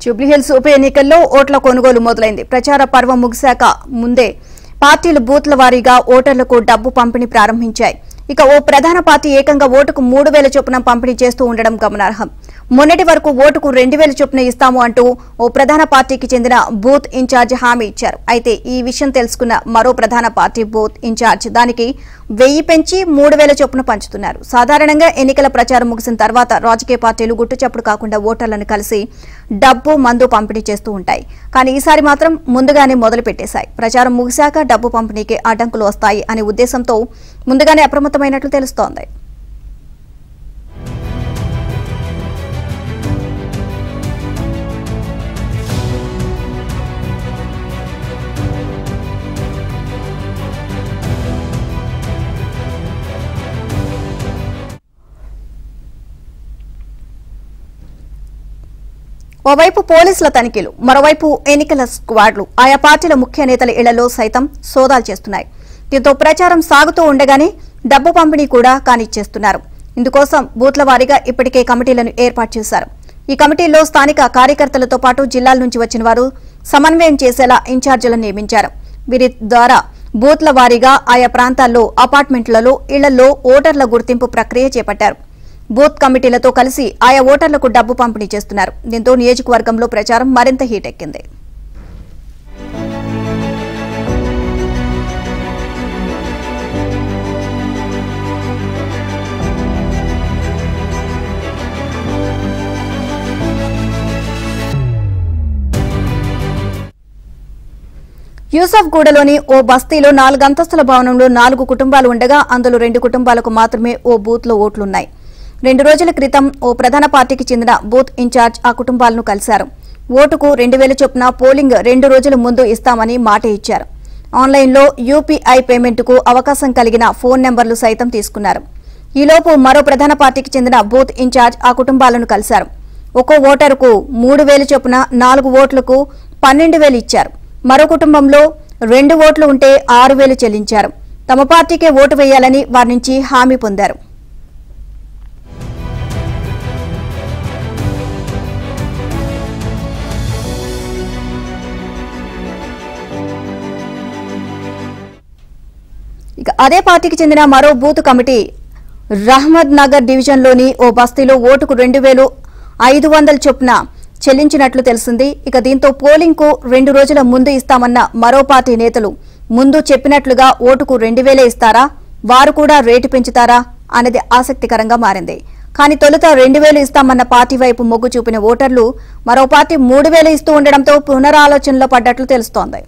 జూబ్లీహిల్స్ ఉప ఎన్నికల్లో ఓట్ల కొనుగోలు మొదలైంది. ప్రచార పర్వం ముగిశాక ముందే పార్టీలు బూత్ల వారీగా ఓటర్లకు డబ్బు పంపిణీ ప్రారంభించాయి. ఇక ఓ ప్రధాన పార్టీ ఏకంగా ఓటుకు 3000 చొప్పున పంపిణీ చేస్తూ ఉండడం గమనార్హం. మొన్నటి వరకు ఓటుకు 2000 చొప్పున ఇస్తాము అంటూ ఓ ప్రధాన పార్టీకి చెందిన బూత్ ఇన్ఛార్జ్ హామీ ఇచ్చారు. అయితే ఈ విషయం తెలుసుకున్న మరో ప్రధాన పార్టీ బూత్ ఇన్ఛార్జ్ దానికి 1000 పెంచి 3000 చొప్పున పంచుతున్నారు. సాధారణంగా ఎన్నికల ప్రచారం ముగిసిన తర్వాత రాజకీయ పార్టీలు గుట్టుచప్పుడు కాకుండా ఓటర్లను కలిసి డబ్బు మందు పంపిణీ చేస్తూ ఉంటాయి. కానీ ఈసారి మాత్రం ముందుగానే మొదలు పెట్టేశాయి. ప్రచారం ముగిశాక డబ్బు పంపిణీకి అడ్డంకులు వస్తాయి అనే ఉద్దేశంతో ముందుగానే అప్రమత్తమైనట్లు తెలుస్తోంది. ఓవైపు పోలీసుల తనిఖీలు, మరోవైపు ఎన్నికల స్క్వాడ్లు ఆయా పార్టీల ముఖ్య నేతల ఇళ్లలో సైతం సోదాలు చేస్తున్నాయి. దీంతో ప్రచారం సాగుతూ ఉండగానే డబ్బు పంపిణీ కూడా కానిచ్చేస్తున్నారు. ఇందుకోసం బూత్ల వారీగా ఇప్పటికే కమిటీలను ఏర్పాటు చేశారు. ఈ కమిటీల్లో స్థానిక కార్యకర్తలతో పాటు జిల్లాల నుంచి వచ్చిన వారు సమన్వయం చేసేలా ఇన్ఛార్జీలను నియమించారు. వీరి ద్వారా బూత్ల వారీగా ఆయా ప్రాంతాల్లో అపార్ట్మెంట్లలో ఇళ్లలో ఓటర్ల గుర్తింపు ప్రక్రియ చేపట్టారు. బూత్ కమిటీలతో కలిసి ఆయా ఓటర్లకు డబ్బు పంపిణీ చేస్తున్నారు. దీంతో నియోజకవర్గంలో ప్రచారం మరింత హీటెక్కింది. యూసఫ్గూడలోని ఓ బస్తీలో 4 అంతస్తుల భవనంలో 4 కుటుంబాలు ఉండగా అందులో 2 కుటుంబాలకు మాత్రమే ఓ బూత్లో ఓట్లున్నాయి. 2 రోజుల క్రితం ఓ ప్రధాన పార్టీకి చెందిన బూత్ ఇన్ఛార్జ్ ఆ కుటుంబాలను కలిశారు. ఓటుకు 2000 చొప్పున పోలింగ్ 2 రోజుల ముందు ఇస్తామని మాట ఇచ్చారు. ఆన్లైన్లో యూపీఐ పేమెంట్కు అవకాశం కలిగిన ఫోన్ నెంబర్లు సైతం తీసుకున్నారు. ఈలోపు మరో ప్రధాన పార్టీకి చెందిన బూత్ ఇన్ఛార్జ్ ఆ కుటుంబాలను కలిశారు. ఒక్కో ఓటరుకు 3000 చొప్పున 4 ఓట్లకు 12000 ఇచ్చారు. మరో కుటుంబంలో 2 ఓట్లు ఉంటే 6000 చెల్లించారు. తమ పార్టీకే ఓటు వేయాలని వారి నుంచి హామీ పొందారు. ఇక అదే పార్టీకి చెందిన మరో బూత్ కమిటీ రహ్మద్ నగర్ డివిజన్లోని ఓ బస్తీలో ఓటుకు 2500 చొప్పున చెల్లించినట్లు తెలిసింది. ఇక దీంతో పోలింగ్ కు 2 రోజుల ముందు ఇస్తామన్న మరో పార్టీ నేతలు ముందు చెప్పినట్లుగా ఓటుకు 2000 ఇస్తారా, వారు కూడా రేటు పెంచుతారా అనేది ఆసక్తికరంగా మారింది. కానీ తొలుత 2000 ఇస్తామన్న పార్టీ వైపు మొగ్గు చూపిన ఓటర్లు మరో పార్టీ 3000 ఇస్తూ ఉండడంతో పునరాలోచనలో పడ్డట్లు తెలుస్తోంది.